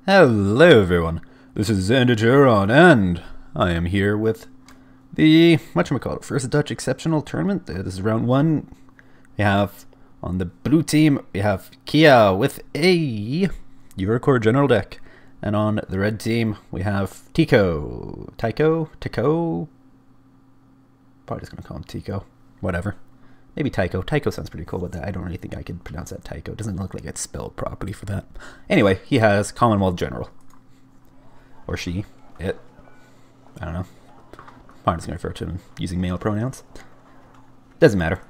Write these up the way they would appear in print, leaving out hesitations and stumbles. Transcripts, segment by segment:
Hello everyone, this is Xandergeron, and I am here with the, whatchamacallit, first Dutch Exceptional Tournament. This is round 1. We have, on the blue team, we have Kia with a Eurocore General deck. And on the red team, we have Tico. Tico? Probably just going to call him Tico. Whatever. Maybe Tico. Tico sounds pretty cool, but I don't really think I could pronounce that Tico. It doesn't look like it's spelled properly for that. Anyway, he has Commonwealth General. Or she. It. I don't know. I'm just going to refer to him using male pronouns. Doesn't matter.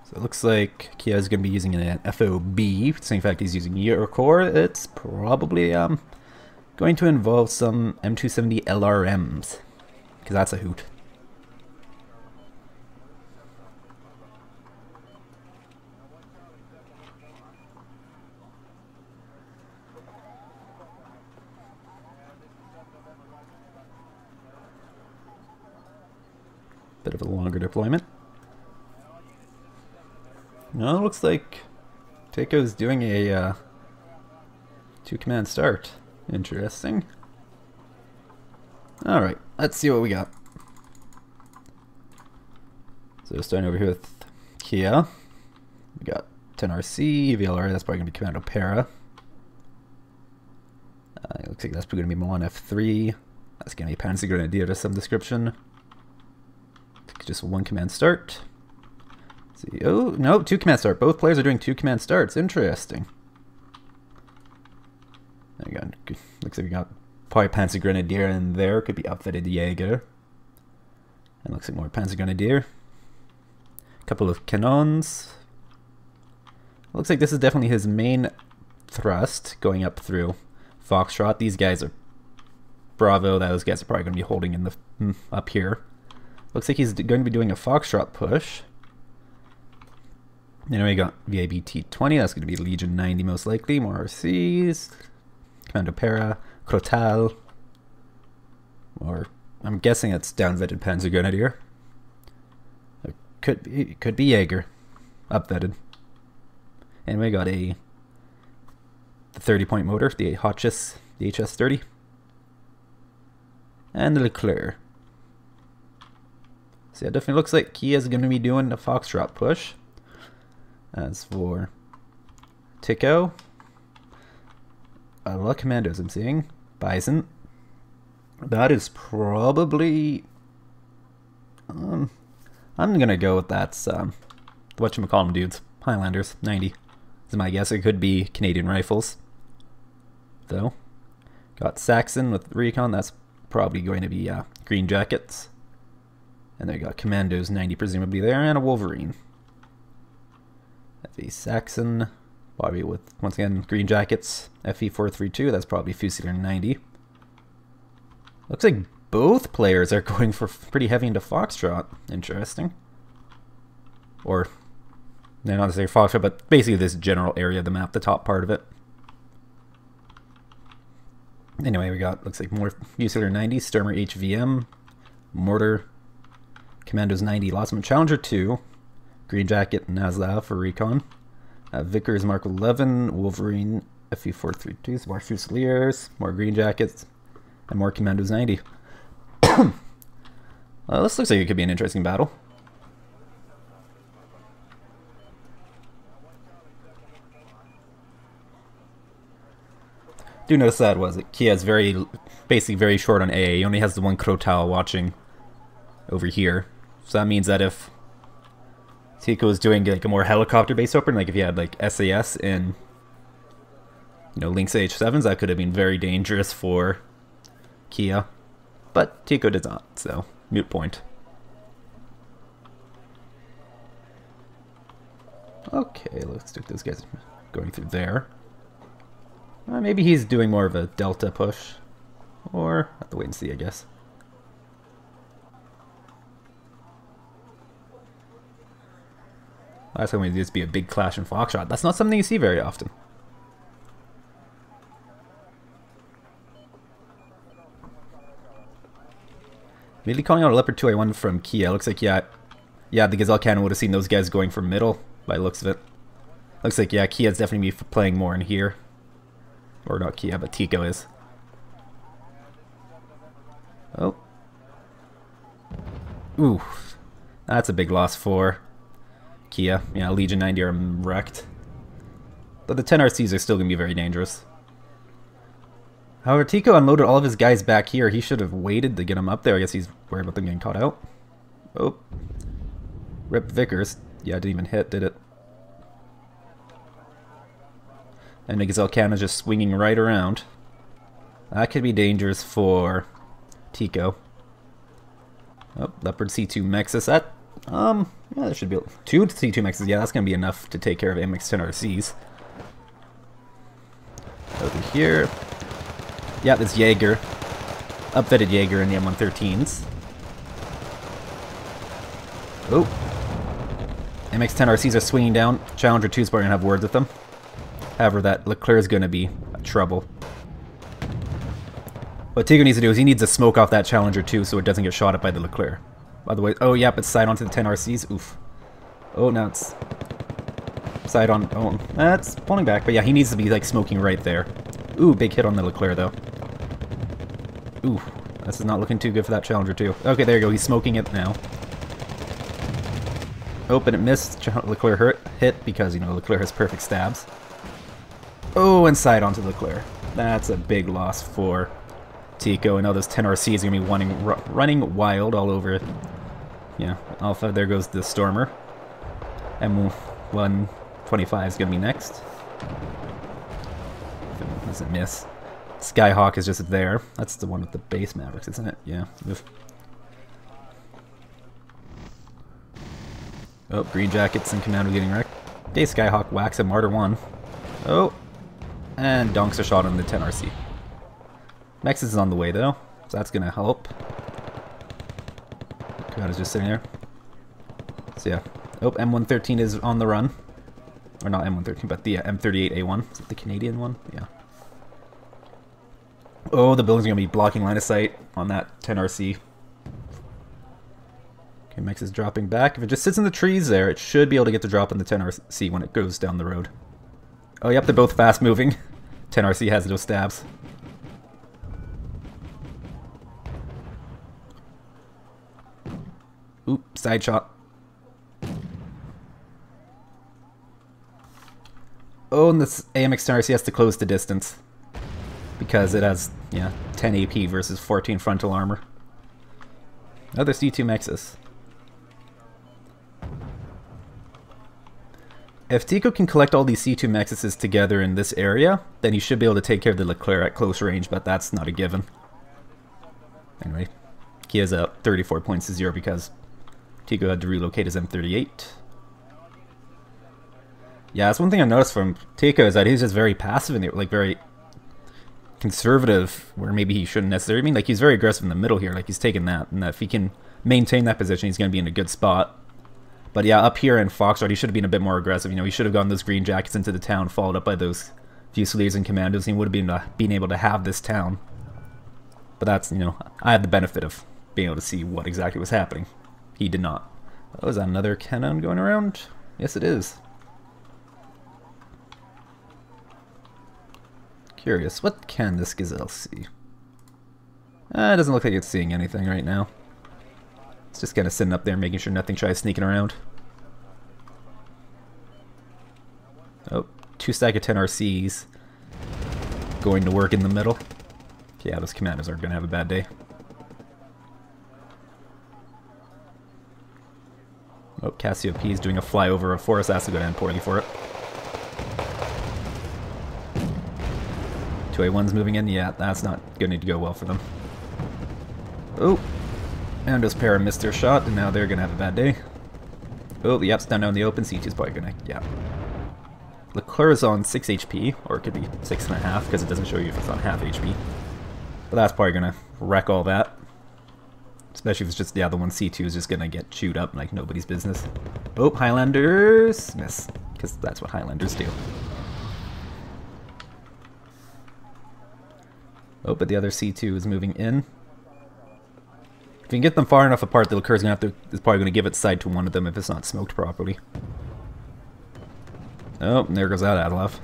So it looks like Kia is going to be using an FOB. Same fact he's using Eurocore. It's probably going to involve some M270 LRMs. Because that's a hoot. Bit of a longer deployment. No, it looks like Tico's doing a 2-command start. Interesting. Alright, let's see what we got. So starting over here with Kia. We got 10RC, VLR, that's probably going to be Commando Para. It looks like that's probably going to be Milan F3. That's going to be Panzer Grenadier of some description. Just 1-command start. Let's see. Oh, no, 2-command start. Both players are doing 2-command starts. Interesting. Again, looks like we got probably Panzer Grenadier in there. Could be outfitted Jaeger. And looks like more Panzer Grenadier. A couple of cannons. Looks like this is definitely his main thrust going up through Foxtrot. These guys are Bravo. Those guys are probably going to be holding in the up here. Looks like he's going to be doing a Foxtrot push. Then we got VAB T20, that's going to be Legion 90 most likely. More RCs. Commando Para. Crotal. Or, I'm guessing it's down-vetted Panzer Grenadier. It could be Jaeger. Up-vetted. And we got the 30-point motor, the Hotchkiss, the HS30. And the Leclerc. So yeah, it definitely looks like Kia's going to be doing the Foxtrot push. As for Tico, a lot of commandos I'm seeing. Bison. That is probably... I'm going to go with that's whatchamacallem dudes. Highlanders, 90. Is my guess. It could be Canadian Rifles. Though. Got Saxon with Recon. That's probably going to be Green Jackets. And then we got Commandos 90 presumably there, and a Wolverine. FE Saxon, probably with, once again, Green Jackets. FE 432, that's probably Fusilier 90. Looks like both players are going for pretty heavy into Foxtrot. Interesting. Or, not necessarily Foxtrot, but basically this general area of the map, the top part of it. Anyway, we got, looks like more Fusilier 90, Sturmer HVM, Mortar, Commandos 90, Lotsman Challenger 2, Green Jacket Nazla for Recon, Vickers Mark 11, Wolverine FE 432, more Fusiliers, more Green Jackets, and more Commandos 90. This looks like it could be an interesting battle. Do notice that was it. Kia's basically very short on AA. He only has the one Crotal watching over here. So that means that if Tico was doing like a more helicopter-based opening, like if you had like SAS in, you know, Lynx H7s, that could have been very dangerous for Kia. But Tico did not, so moot point. Okay, let's do those guys going through there. Maybe he's doing more of a Delta push. Or, have to wait and see, I guess. Last time we did just be a big clash in Foxtrot. That's not something you see very often. Immediately calling out a Leopard 2A1 from Kia. Looks like, yeah, the Gazelle Cannon would have seen those guys going for middle by the looks of it. Looks like, yeah, Kia's definitely be playing more in here. Or not Kia, but Tico is. Oh. Ooh. That's a big loss for Kia. Yeah, Legion 90 are wrecked. But the 10 RCs are still going to be very dangerous. However, Tico unloaded all of his guys back here. He should have waited to get them up there. I guess he's worried about them getting caught out. Oh. Rip Vickers. Yeah, didn't even hit, did it? And Miguel Cana's just swinging right around. That could be dangerous for Tico. Oh, Leopard C2 Mexus. That, yeah, there should be 2 C2 Mexus. Yeah, that's going to be enough to take care of MX-10 RCs. Over here. Yeah, this Jaeger. Upfitted Jaeger in the M113s. Oh. MX-10 RCs are swinging down. Challenger 2's probably going to have words with them. However, that Leclerc is going to be trouble. What Tico needs to do is he needs to smoke off that Challenger 2 so it doesn't get shot at by the Leclerc. By the way, oh, yep, it's side onto the 10 RCs. Oof. Oh, now it's side on. Oh, that's pulling back. But yeah, he needs to be like smoking right there. Ooh, big hit on the Leclerc though. Ooh, this is not looking too good for that Challenger 2. Okay, there you go. He's smoking it now. Oh, but it missed. Leclerc hit because, you know, Leclerc has perfect stabs. Oh, and side onto Leclerc. That's a big loss for Tico. And now those 10 RCs are going to be running wild all over. Yeah, Alpha, there goes the Stormer. M125 is going to be next. If it doesn't miss. Skyhawk is just there. That's the one with the base Mavericks, isn't it? Yeah. Oof. Oh, Green Jackets and Commando getting wrecked. Okay, Skyhawk whacks a Martyr 1. Oh. And donks a shot on the 10 RC. Nexus is on the way though, so that's gonna help. Commando's just sitting there. So yeah. Oh, M113 is on the run. Or not M113, but the M38A1. Is it the Canadian one? Yeah. Oh, the building's gonna be blocking line of sight on that 10 RC. Okay, Mex is dropping back. If it just sits in the trees there, it should be able to get the drop on the 10 RC when it goes down the road. Oh, yep, they're both fast moving. 10 RC has those stabs. Oop, side shot. Oh, and this AMX-10 RC has to close the distance. Because it has, yeah, 10 AP versus 14 frontal armor. Another C2 Mexus. If Tico can collect all these C2 Mexuses together in this area, then he should be able to take care of the Leclerc at close range, but that's not a given. Anyway, Kia's up 34 points to 0 because Tico had to relocate his M38. Yeah, that's one thing I noticed from Tico is that he's just very passive and like very conservative, where maybe he shouldn't necessarily. I mean, like he's very aggressive in the middle here, like he's taking that, and that if he can maintain that position, he's going to be in a good spot. But yeah, up here in Foxtrot, he should have been a bit more aggressive. You know, he should have gotten those Green Jackets into the town, followed up by those Fusiliers and Commandos, and he would have been able to have this town. But that's, you know, I had the benefit of being able to see what exactly was happening. He did not. Oh, is that another cannon going around? Yes, it is. Curious, what can this Gazelle see? It doesn't look like it's seeing anything right now. It's just kind of sitting up there making sure nothing tries sneaking around. Oh, 2 stack of 10 RCs. Going to work in the middle. Yeah, those Commandos are going to have a bad day. Oh, Cassiopeia is doing a flyover of Forest. Has to go down poorly for it. 2A1's moving in. Yeah, that's not going to go well for them. Oh. And those Para missed their shot, and now they're going to have a bad day. Oh, yep, it's down in the open. C2's probably going to, yeah. Leclerc is on 6 HP, or it could be 6.5, because it doesn't show you if it's on half HP. But that's probably going to wreck all that. Especially if it's just, yeah, the one C2 is just going to get chewed up like nobody's business. Oh, Highlanders miss, because that's what Highlanders do. Oh, but the other C2 is moving in. If you can get them far enough apart, the Leclerc's is probably going to give its side to one of them if it's not smoked properly. Oh, there goes that Adolf.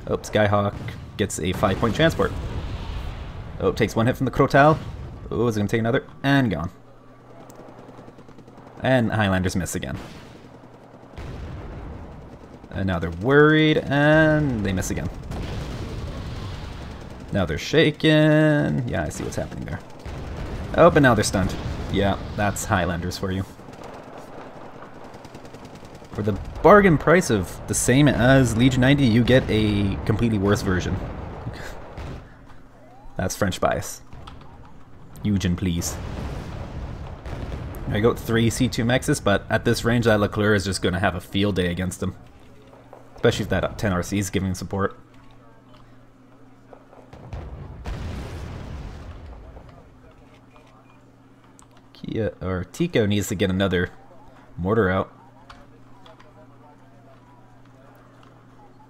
Oh, Skyhawk gets a 5-point transport. Oh, takes one hit from the Crotal. Oh, is it going to take another? And gone. And Highlanders miss again. And now they're worried, and they miss again. Now they're shaken. Yeah, I see what's happening there. Oh, but now they're stunned. Yeah, that's Highlanders for you. For the bargain price of the same as Legion 90, you get a completely worse version. That's French bias. Eugen, please. I got 3 C2 Mexes, but at this range, that Leclerc is just going to have a field day against them. Especially if that 10 RC is giving support. Tico needs to get another mortar out.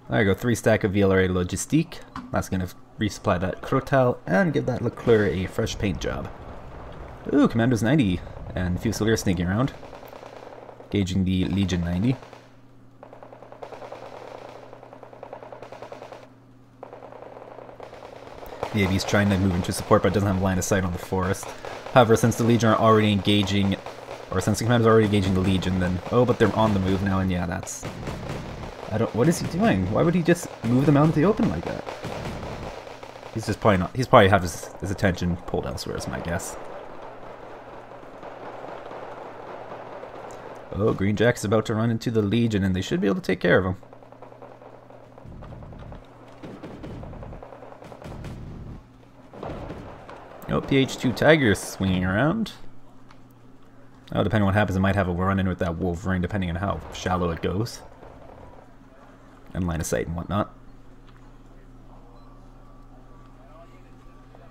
There you go, 3 stack of VLRA Logistique. That's going to resupply that Crotal and give that Leclerc a fresh paint job. Ooh, Commandos 90 and Fusilier sneaking around. Gauging the Legion 90. The AV's trying to move into support but doesn't have line of sight on the forest. However, since the Legion are already engaging, or since the Commandos are already engaging the Legion, then... Oh, but they're on the move now, and yeah, that's... What is he doing? Why would he just move them out into the open like that? He's just probably not... He's probably have his attention pulled elsewhere, is my guess. Oh, Green Jack's about to run into the Legion, and they should be able to take care of him. Oh, PH2 Tiger is swinging around. Oh, depending on what happens, it might have a run-in with that Wolverine, depending on how shallow it goes. And line of sight and whatnot.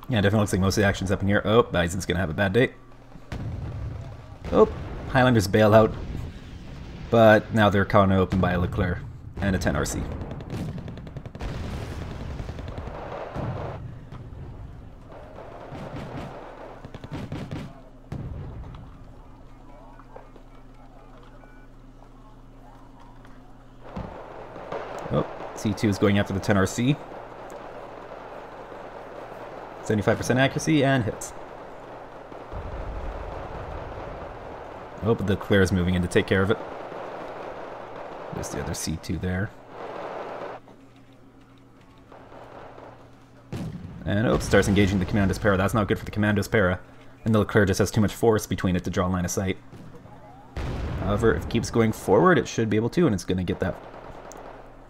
Yeah, definitely looks like most of the action's up in here. Oh, Bison's gonna have a bad day. Oh, Highlanders bail out. But now they're caught open by a Leclerc and a 10 RC. Oh, C2 is going after the 10 RC. 75% accuracy and hits. Oh, but the Leclerc is moving in to take care of it. There's the other C2 there. And oh, starts engaging the Commandos Para. That's not good for the Commandos Para. And the Leclerc just has too much force between it to draw line of sight. However, if it keeps going forward, it should be able to, and it's going to get that.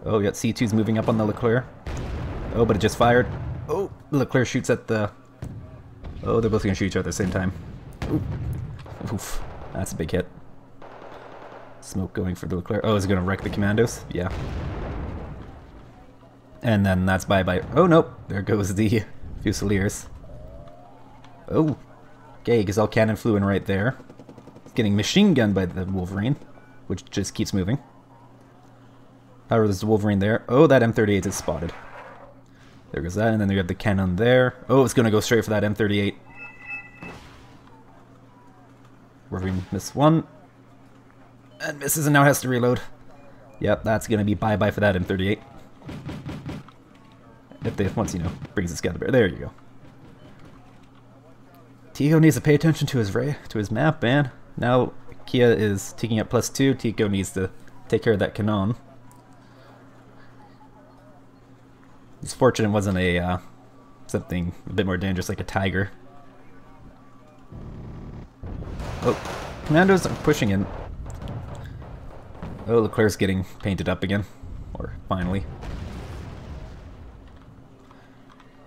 Oh, yeah, C2's moving up on the Leclerc. Oh, but it just fired. Oh, Leclerc shoots at the... Oh, they're both going to shoot each other at the same time. Ooh. Oof, that's a big hit. Smoke going for the Leclerc. Oh, is it going to wreck the Commandos? Yeah. And then that's bye-bye. Oh, nope. There goes the Fusiliers. Oh. Okay, Gazelle Cannon flew in right there. It's getting machine gunned by the Wolverine, which just keeps moving. However, there's the Wolverine there. Oh, that M38 is spotted. There goes that, and then they got the cannon there. Oh, it's going to go straight for that M38. Wolverine missed one. And misses and now has to reload. Yep, that's going to be bye-bye for that M38. If they, once, you know, brings this guy to bear. There you go. Tico needs to pay attention to his map, man. Now, Kia is taking up +2. Tico needs to take care of that cannon. It's fortunate it wasn't a, something a bit more dangerous like a tiger. Oh, Commandos are pushing in. Oh, Leclerc's getting painted up again. Or, finally.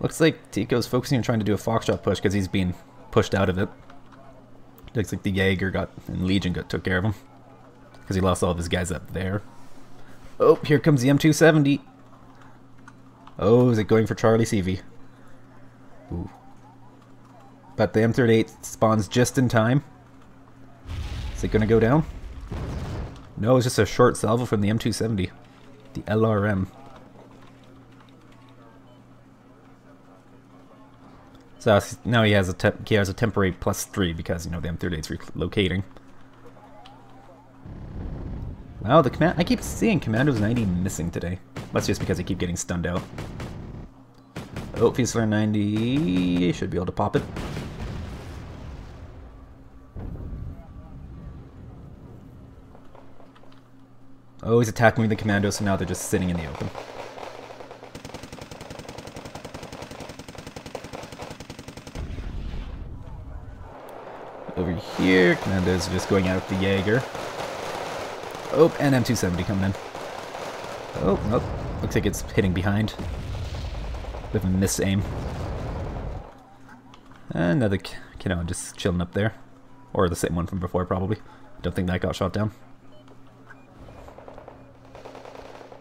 Looks like Tico's focusing on trying to do a Foxtrot push because he's being pushed out of it. Looks like the Jaeger and Legion took care of him. Because he lost all of his guys up there. Oh, here comes the M270. Oh, is it going for Charlie CV? Ooh. But the M38 spawns just in time. Is it going to go down? No, it's just a short salvo from the M270. The LRM. So now he has a temporary +3 because, you know, the M38's relocating. Wow, I keep seeing Commandos 90 missing today. That's just because I keep getting stunned out. Oh, Fusilier 90 should be able to pop it. Oh, he's attacking the Commandos, so now they're just sitting in the open. Over here, Commandos are just going out with the Jaeger. Oh, and M270 coming in. Oh, nope. Looks like it's hitting behind. With a miss aim. Another Kino just chilling up there. Or the same one from before, probably. Don't think that got shot down.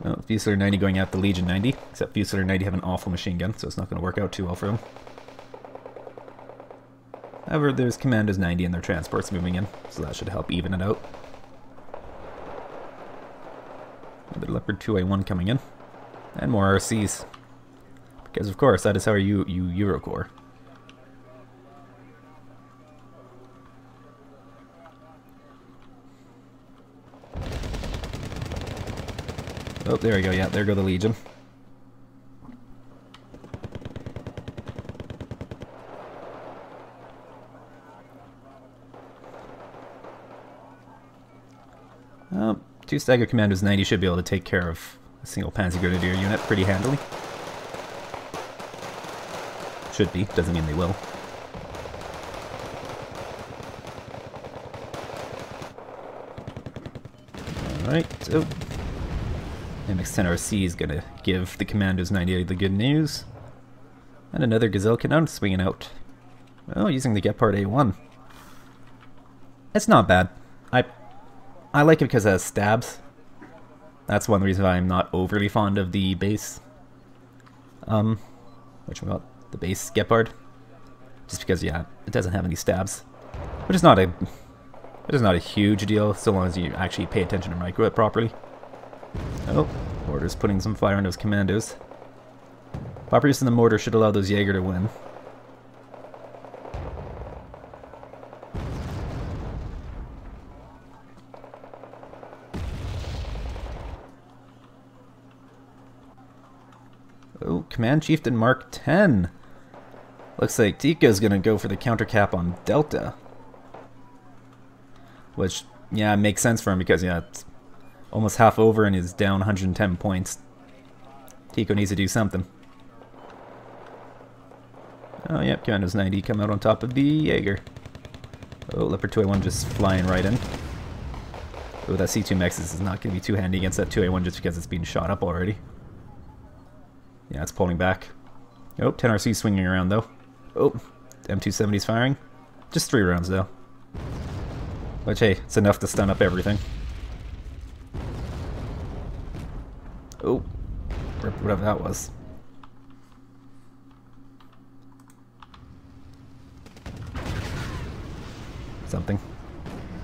Oh, Fusilier 90 going out the Legion 90. Except Fusilier 90 have an awful machine gun, so it's not going to work out too well for him. However, there's Commandos 90 and their transports moving in, so that should help even it out. Another Leopard 2A1 coming in. And more RCs. Because of course, that is how you Eurocore. Oh, there we go, yeah, there go the Legion. Two Stagger Commandos 90 should be able to take care of a single Panzer Grenadier unit pretty handily. Should be, doesn't mean they will. Alright, so MX-10 RC is gonna give the Commandos 90 the good news. And another Gazelle Cannon swinging out. Oh, using the Gepard A1. It's not bad. I like it because it has stabs. That's one reason why I'm not overly fond of the base. The base Gepard. Just because, yeah, it doesn't have any stabs. Which is not a huge deal, so long as you actually pay attention to micro it properly. Oh, Mortar's putting some fire on those Commandos. Proper use of the mortar should allow those Jaeger to win. Oh, Command Chieftain Mark 10. Looks like Tico's gonna go for the counter cap on Delta. Which, yeah, makes sense for him because, yeah, it's almost half over and is down 110 points. Tico needs to do something. Oh, yep, Commandos 90 come out on top of the Jaeger. Oh, Leopard 2A1 just flying right in. Oh, that C2 Mexus is not going to be too handy against that 2A1 just because it's being shot up already. Yeah, it's pulling back. Oh, 10RC swinging around though. Oh, M270's firing. Just 3 rounds though. Which, hey, it's enough to stun up everything. Oh, whatever that was. Something.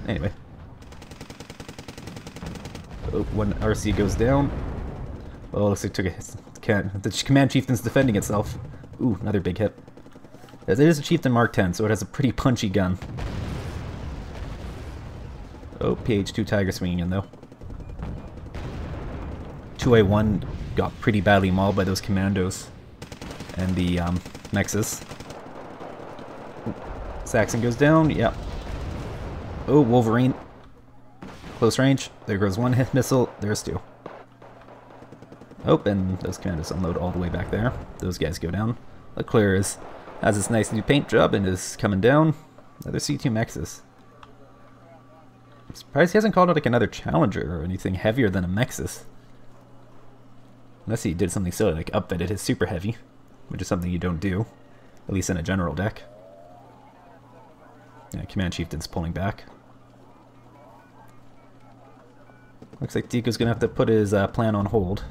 Anyway. Oh, one RC goes down. Oh, looks like it took a hit. The Command Chieftain's defending itself. Ooh, another big hit. It is a Chieftain Mark 10, so it has a pretty punchy gun. Oh, PH2 Tiger swinging in though. 2A1 got pretty badly mauled by those Commandos and the Mexus. Saxon goes down, yep. Oh, Wolverine. Close range. There goes one hit missile, there's 2. Oh, and those Commandos unload all the way back there. Those guys go down. Leclerc has this nice new paint job and is coming down. Another C2 Mexus. I'm surprised he hasn't called out like another Challenger or anything heavier than a Mexus. Unless he did something silly like upfitted his super heavy, which is something you don't do, at least in a general deck. Yeah, Command Chieftain's pulling back. Looks like Tico's gonna have to put his plan on hold.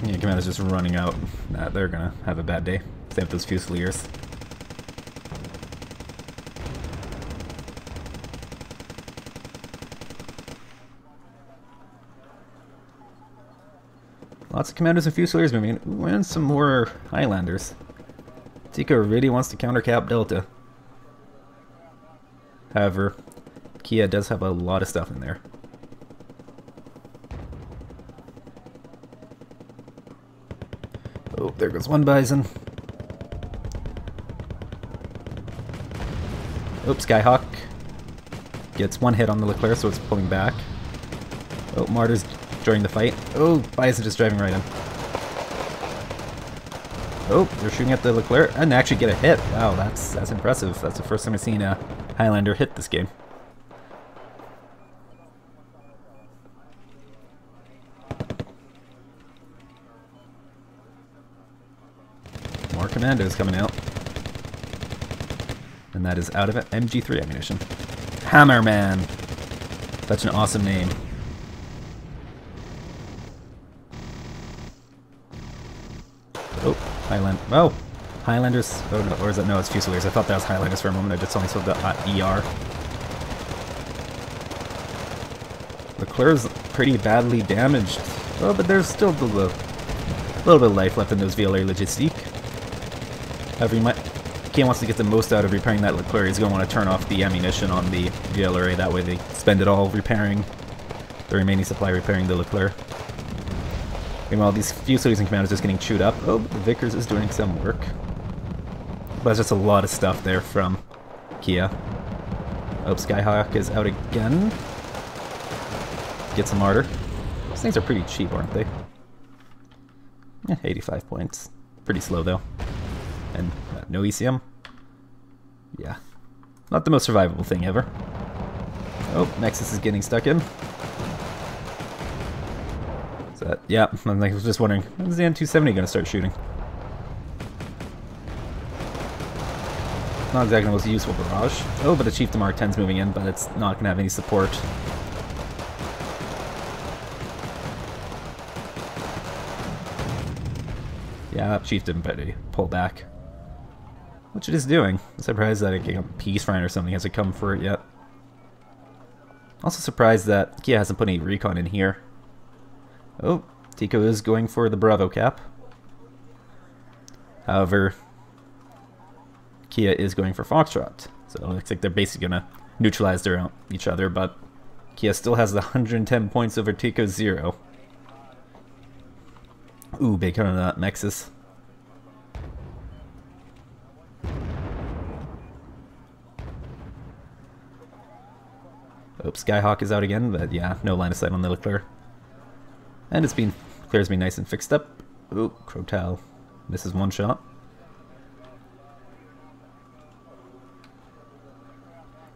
Yeah, Commando's just running out. Nah, they're gonna have a bad day. Same with those Fusiliers. Lots of Commandos and Fusiliers moving in. Ooh, and some more Highlanders. Tico really wants to counter cap Delta. However, Kia does have a lot of stuff in there. Oh, there goes one Bison. Oops, Skyhawk gets one hit on the Leclerc, so it's pulling back. Oh, Martyr's joining the fight. Oh, Bison just driving right in. Oh, they're shooting at the Leclerc and actually get a hit. Wow, that's impressive. That's the first time I've seen a Highlander hit this game. More Commandos coming out. And that is out of it. MG3 ammunition. Hammerman! Such an awesome name. Oh, Highlanders. Oh no, or is it? No, it's Fusiliers. I thought that was Highlanders for a moment. I just only saw the ER. Leclerc's pretty badly damaged. Oh, but there's still a little bit of life left in those VLA Logistique. However, Kia wants to get the most out of repairing that Leclerc. He's going to want to turn off the ammunition on the VLRA. That way they spend it all repairing the remaining supply, repairing the Leclerc. Meanwhile, these Fusiliers and Commandos just getting chewed up. Oh, but the Vickers is doing some work. But that's just a lot of stuff there from Kia. Oh, Skyhawk is out again. Get some Martyr. These things are pretty cheap, aren't they? Yeah, 85 points. Pretty slow, though. And no ECM. Yeah. Not the most survivable thing ever. Oh, Nexus is getting stuck in. So, yeah, I was just wondering, when's the N270 going to start shooting? Not exactly the most useful barrage. Oh, but the Chieftain Mark 10's moving in, but it's not going to have any support. Yeah, Chieftain better pull back. Which it is doing. I'm surprised that a Peace Friend or something hasn't come for it yet. Also surprised that Kia hasn't put any recon in here. Oh, Tico is going for the Bravo cap. However, Kia is going for Foxtrot. So it looks like they're basically going to neutralize each other, but Kia still has the 110 points over Tico's 0. Ooh, big hit on that Nexus. Oh, Skyhawk is out again, but yeah, no line of sight on the Leclerc. And Leclerc's been nice and fixed up. Ooh, Crotal misses one shot.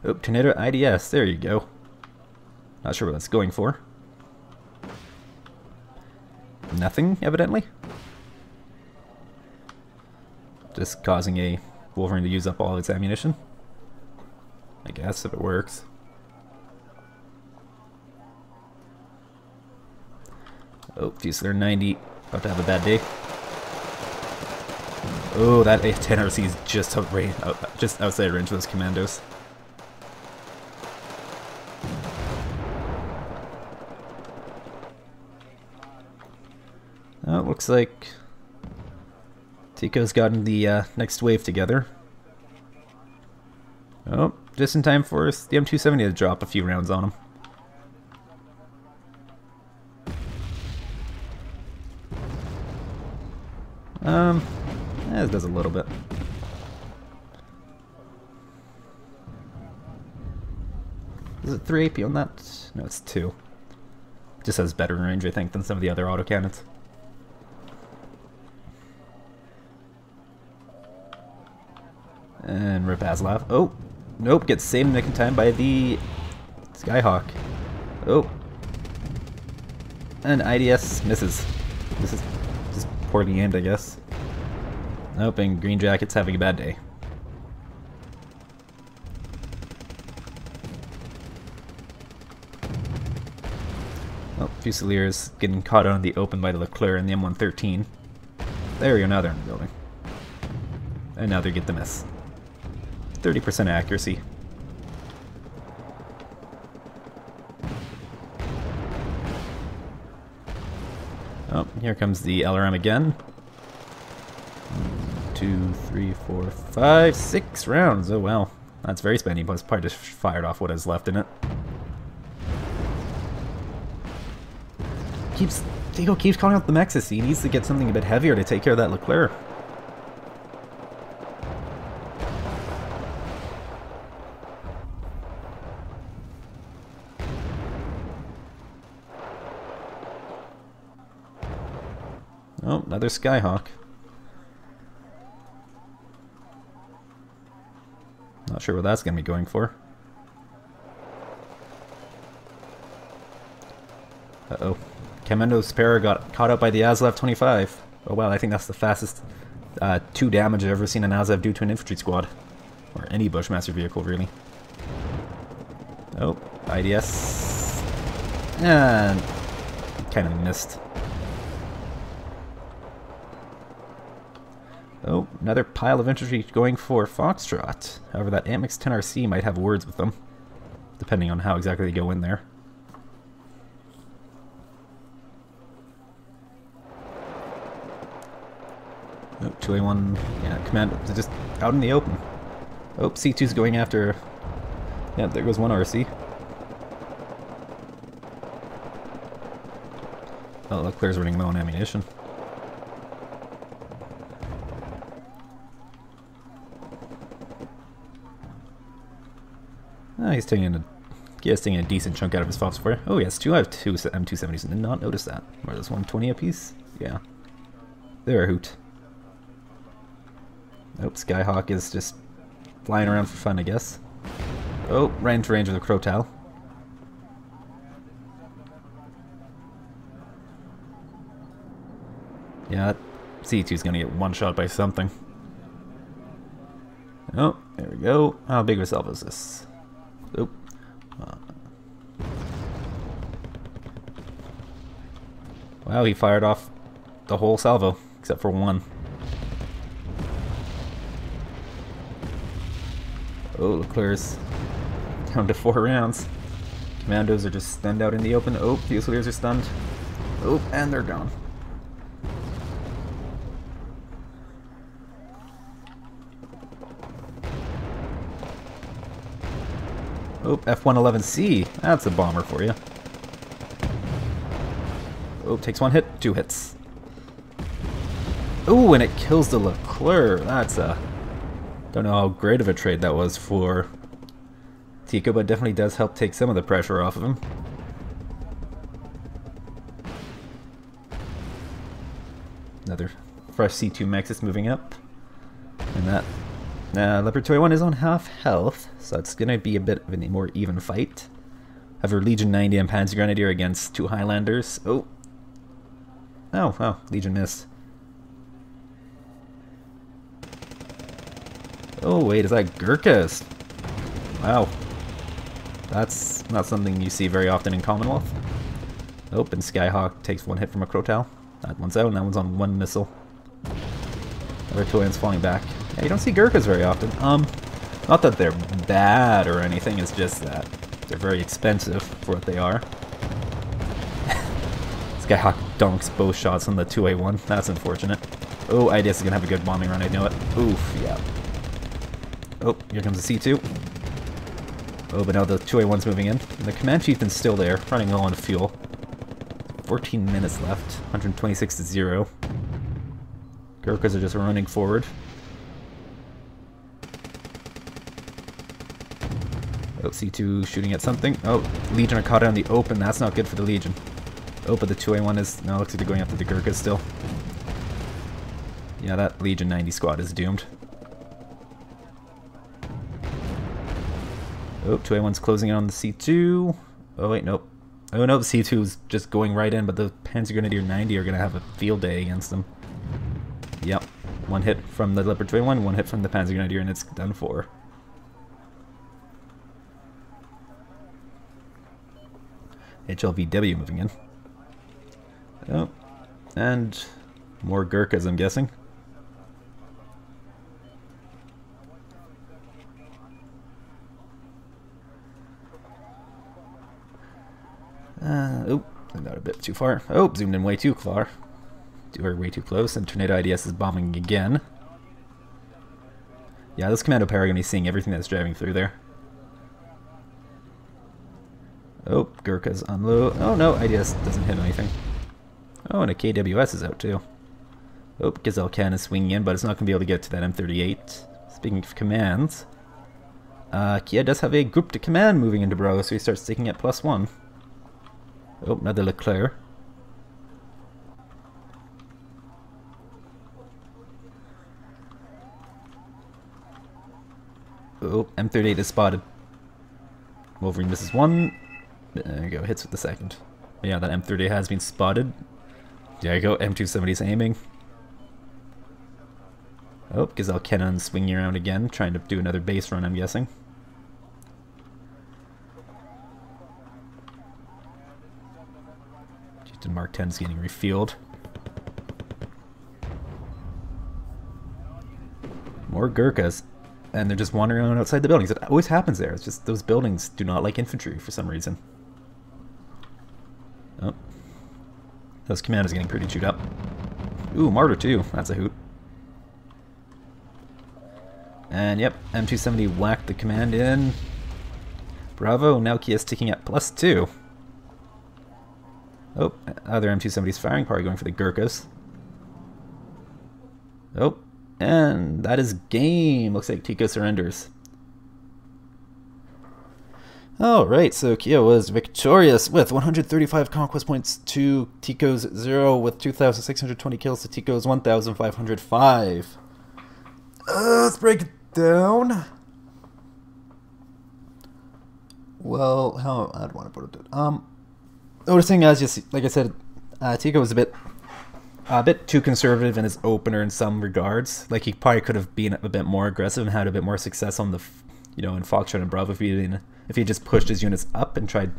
Oh, Tornado IDS, there you go. Not sure what that's going for. Nothing, evidently. Just causing a Wolverine to use up all its ammunition. I guess, if it works. Oh, Fusilier 90, about to have a bad day. Oh, that 10 RC is just outside range of those Commandos. Oh, it looks like Tico's gotten the next wave together. Oh, just in time for the M270 to drop a few rounds on him. It does a little bit. Is it 3 AP on that? No, it's 2. Just has better range, I think, than some of the other autocannons. And rip Aslav. Oh, nope, gets saved in the nick of time by the Skyhawk. Oh. And IDS misses. This is just poorly aimed, I guess. Nope, and Green Jacket's having a bad day. Oh, Fusilier's getting caught out in the open by the Leclerc and the M113. There we go, now they're in the building. And now they get the miss. 30% accuracy. Oh, here comes the LRM again. 1, 2, 3, 4, 5, 6 rounds. Oh well, that's very spendy, but it's probably just fired off what is left in it. Tico keeps calling out the Mexus. He needs to get something a bit heavier to take care of that Leclerc. Oh, another Skyhawk. Not sure what that's going to be going for. Uh-oh. Commando's pair got caught up by the Azlev 25. Oh wow, I think that's the fastest 2 damage I've ever seen an Azlev do to an infantry squad. Or any Bushmaster vehicle, really. Oh, IDS. And kind of missed. Oh, another pile of infantry going for Foxtrot. However, that AMX 10RC might have words with them, depending on how exactly they go in there. Oh, 2A1, yeah, command, they're just out in the open. Oh, C2's going after, yeah, there goes one RC. Oh, Leclerc's running low on ammunition. Oh, he's taking a decent chunk out of his FOBs for you. Oh, yes, two out of two M270s. Did not notice that. Where there's 120 apiece? Yeah. They're a hoot. Nope, Skyhawk is just flying around for fun, I guess. Oh, right into range of the Crotal. Yeah, that C2's gonna get one shot by something. Oh, there we go. How big of a salvo is this? Oop. Wow, he fired off the whole salvo, except for one. Oh, Leclerc's down to 4 rounds. Commandos are just stunned out in the open. Oh, Fusiliers are stunned. Oh, and they're gone. Oh, F-111C. That's a bomber for you. Oh, takes 1 hit, 2 hits. Oh, and it kills the Leclerc. That's a... Don't know how great of a trade that was for Tico, but definitely does help take some of the pressure off of him. Another fresh C2 Mexus moving up. And that Leopard 2A1 is on half health, so it's going to be a bit of a more even fight. Have our Legion 90 and Panzer Grenadier against 2 Highlanders. Oh. Oh, wow. Legion missed. Oh, wait, is that Gurkhas? Wow. That's not something you see very often in Commonwealth. Oh, and Skyhawk takes 1 hit from a Crotal. That one's out, and that one's on 1 missile. Other 2N's falling back. Yeah, you don't see Gurkhas very often. Not that they're bad or anything, it's just that they're very expensive for what they are. Skyhawk donks both shots on the 2A1. That's unfortunate. Oh, IDS is gonna have a good bombing run, I know it. Oof, yeah. Oh, here comes the C2. Oh, but now the 2A1's moving in. And the Command Chieftain's still there, running low on fuel. 14 minutes left, 126 to 0. Gurkhas are just running forward. Oh, C2 shooting at something. Oh, Legion are caught out in the open. That's not good for the Legion. Oh, but the 2A1 is... now looks like they're going after the Gurkhas still. Yeah, that Legion 90 squad is doomed. Oh, 2A1's closing in on the C2. Oh, wait, nope. Oh, no, the C2's just going right in, but the Panzer Grenadier 90 are going to have a field day against them. Yep. 1 hit from the Leopard 2A1, 1 hit from the Panzer Grenadier, and it's done for. HLVW moving in. Oh, and More Gurkhas, I'm guessing. Oh, I got a bit too far. Oh, zoomed in way too far. We're way too close, and Tornado IDS is bombing again. Yeah, this Commando Power are going to be seeing everything that's driving through there. Oh, Gurkha's unload. Oh no, IDS doesn't hit anything. Oh, and a KWS is out too. Oh, Gazelle Can is swinging in, but it's not going to be able to get to that M38. Speaking of commands, Kia does have a group to command moving into Bravo, so he starts sticking at +1. Oh, another Leclerc. Oh, M38 is spotted. Wolverine misses one. There you go, hits with the second. Yeah, that M38 has been spotted. There you go, M270 is aiming. Oh, Gazelle Cannon swinging around again, trying to do another base run, I'm guessing. Houston Mark 10's getting refueled. More Gurkhas. And they're just wandering around outside the buildings. It always happens there. It's just those buildings do not like infantry for some reason. Oh. Those commandos getting pretty chewed up. Ooh, Martyr too. That's a hoot. And yep, M270 whacked the command in. Bravo, now Kia's ticking at +2. Oh, other M270's firing, probably going for the Gurkhas. Oh. And that is game. Looks like Tico surrenders. Alright, so Kia was victorious with 135 conquest points to Tico's 0 with 2,620 kills to Tico's 1,505. Let's break it down. Well, how I'd want to put it. Noticing as you see, like I said, Tico was a bit too conservative in his opener in some regards. Like he probably could have been a bit more aggressive and had a bit more success on the, in Foxtrot and Bravo if he just pushed his units up and tried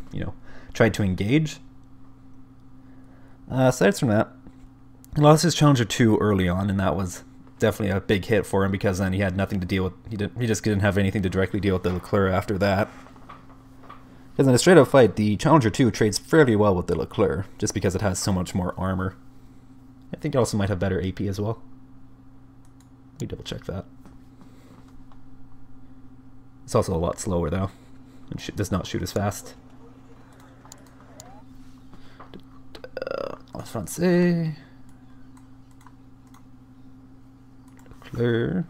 to engage. Aside from that, he lost his Challenger 2 early on, and that was definitely a big hit for him because then he had nothing to deal with. He just didn't have anything to directly deal with the Leclerc after that. Because in a straight-up fight, the Challenger 2 trades fairly well with the Leclerc just because it has so much more armor. I think it also might have better AP as well. Let me double check that. It's also a lot slower though. It does not shoot as fast. Francais. Leclerc.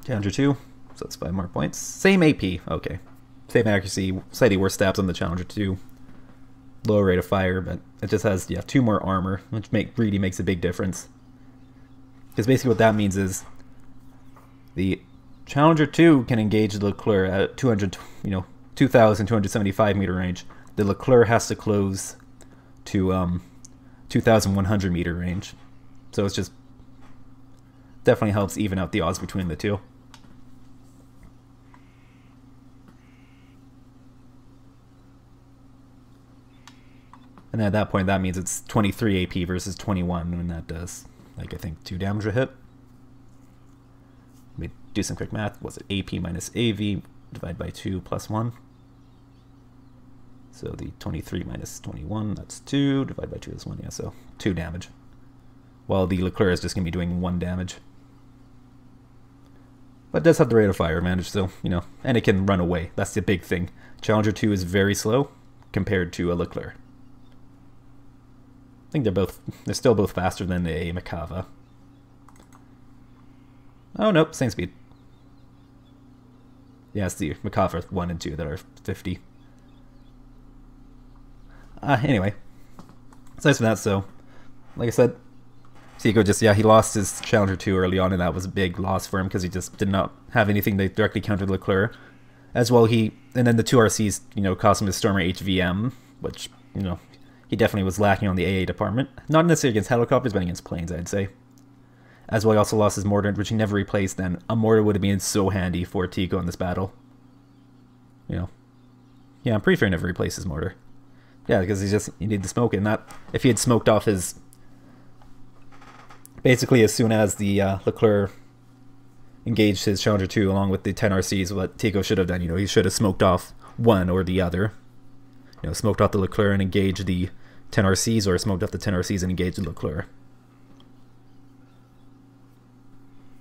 Challenger 2. So that's 5 more points. Same AP. Okay. Same accuracy. Slightly worse stabs on the Challenger 2. Lower rate of fire, but it just has 2 more armor, which really makes a big difference. Because basically what that means is the Challenger 2 can engage the Leclerc at 2,275 meter range. The Leclerc has to close to 2,100 meter range. So it's just definitely helps even out the odds between the two. And at that point, that means it's 23 AP versus 21, and that does, like, I think 2 damage a hit. Let me do some quick math. Was it AP minus AV divided by 2 plus 1? So the 23 minus 21, that's 2, divided by 2 is 1, yeah, so 2 damage. While the Leclerc is just going to be doing 1 damage. But it does have the rate of fire advantage, so, and it can run away. That's the big thing. Challenger 2 is very slow compared to a Leclerc. I think they're still both faster than a Makava. Oh, nope, same speed. Yeah, it's the Makava 1 and 2 that are 50. Anyway. Aside from that, so, like I said, Tico he lost his Challenger 2 early on, and that was a big loss for him because he just did not have anything that directly countered Leclerc. As well, and then the 2 RCs, cost him his Stormer HVM, which, he definitely was lacking on the AA department. Not necessarily against helicopters, but against planes, I'd say. As well, he also lost his mortar, which he never replaced then. A mortar would have been so handy for Tico in this battle. Yeah, I'm pretty sure he never replaced his mortar. Yeah, because he needed to smoke it. And that, if he had smoked off his... Basically, as soon as the Leclerc engaged his Challenger 2 along with the 10 RCs, what Tico should have done, he should have smoked off one or the other. Smoked off the Leclerc and engaged the 10 RCs, or smoked off the 10 RCs and engaged the Leclerc.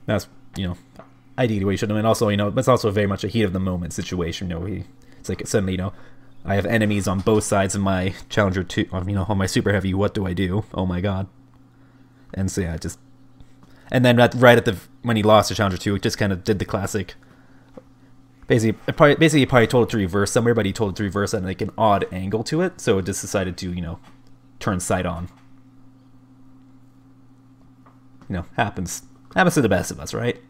That's, ideally what he should have done. And also, it's also very much a heat of the moment situation. It's like suddenly, I have enemies on both sides of my Challenger 2, on my Super Heavy. What do I do? Oh my god. And so, yeah, and then when he lost to Challenger 2, it just kind of did the classic. Basically, he probably told it to reverse somewhere, but he told it to reverse at like an odd angle to it, so it just decided to, turn side on. Happens to the best of us, right?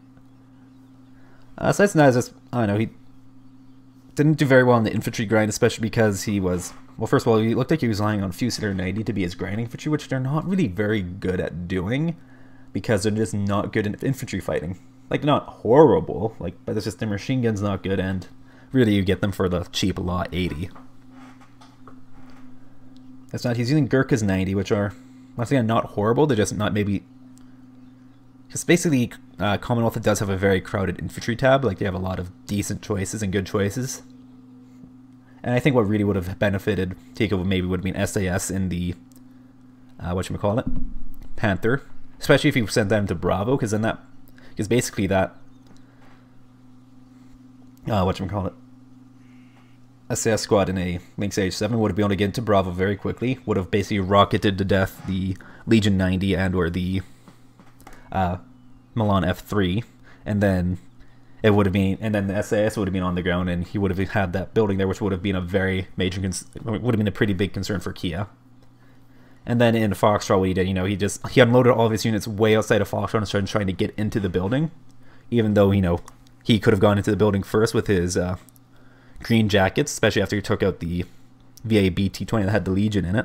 Aside from that, just, I don't know, he didn't do very well in the infantry grind, especially because he was, well, first of all, he looked like he was relying on Fusiler 90 to be his grinding infantry, which they're not really very good at doing, because they're just not good in infantry fighting. Like, not horrible, but it's just their machine gun's not good, and really you get them for the cheap Law 80. That's not, he's using Gurkha's 90, which are, once again, not horrible, they're just not maybe... Because basically, Commonwealth does have a very crowded infantry tab, they have a lot of decent choices and good choices. And I think what really would have benefited Tico would have been SAS in the, Panther. Especially if you sent them to Bravo, because then that... Because basically that, SAS squad in a Lynx H7 would have been able to get into Bravo very quickly, would have basically rocketed to death the Legion 90 and or the Milan F3, and then it would have been, and then the SAS would have been on the ground, and he would have had that building there, which would have been a very major, would have been a pretty big concern for Kia. And then in Foxtrot, what he did, he unloaded all of his units way outside of Foxtrot and started trying to get into the building. Even though, he could have gone into the building first with his green jackets, especially after he took out the VAB T20 that had the Legion in it.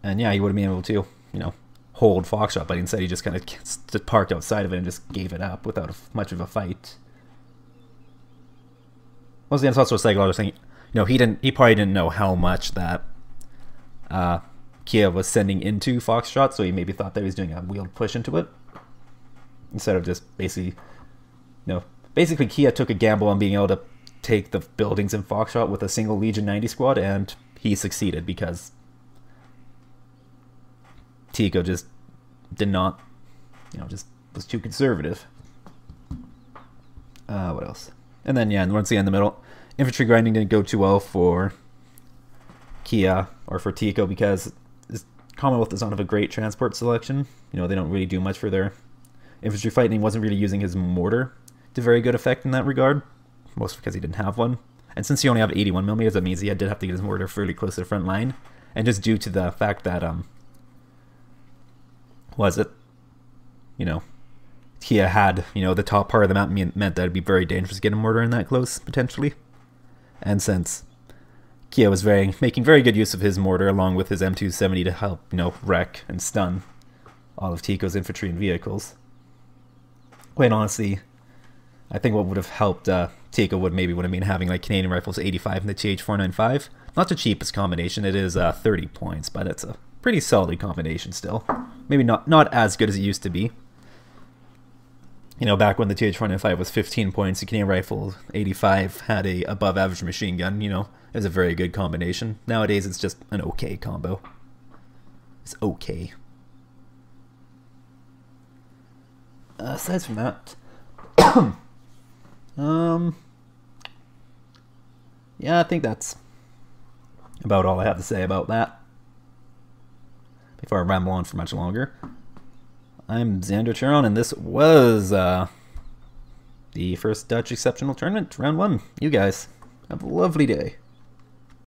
And yeah, he would have been able to, hold Foxtrot, but instead he just kind of parked outside of it and just gave it up without much of a fight. Once again, it's also a psychological thing. He probably didn't know how much that Kia was sending into Foxtrot, so he maybe thought that he was doing a wheeled push into it instead of just basically Kia took a gamble on being able to take the buildings in Foxtrot with a single Legion 90 squad, and he succeeded because Tico just did not, just was too conservative. What else? And then, yeah, once again in the middle, infantry grinding didn't go too well for Kia or for Tico because Commonwealth does not have a great transport selection. They don't really do much for their infantry fighting. He wasn't really using his mortar to very good effect in that regard, mostly because he didn't have one. And since he only have 81mm, that means he did have to get his mortar fairly close to the front line. And just due to the fact that, Kia had, the top part of the map meant that it'd be very dangerous to get a mortar in that close, potentially. And since Kia was making very good use of his mortar along with his M270 to help, wreck and stun all of Tico's infantry and vehicles. Quite honestly, I think what would have helped Tico would have been having Canadian Rifles 85 and the TH495. Not the cheapest combination, it is 30 points, but it's a pretty solid combination still. Maybe not as good as it used to be. Back when the TH495 was 15 points, the Canadian Rifle 85 had a above average machine gun, it was a very good combination. Nowadays it's just an okay combo. It's okay. Aside from that, yeah, I think that's about all I have to say about that. Before I ramble on for much longer, I'm Xander Chiron, and this was the first Dutch Exceptional Tournament, round 1. You guys have a lovely day.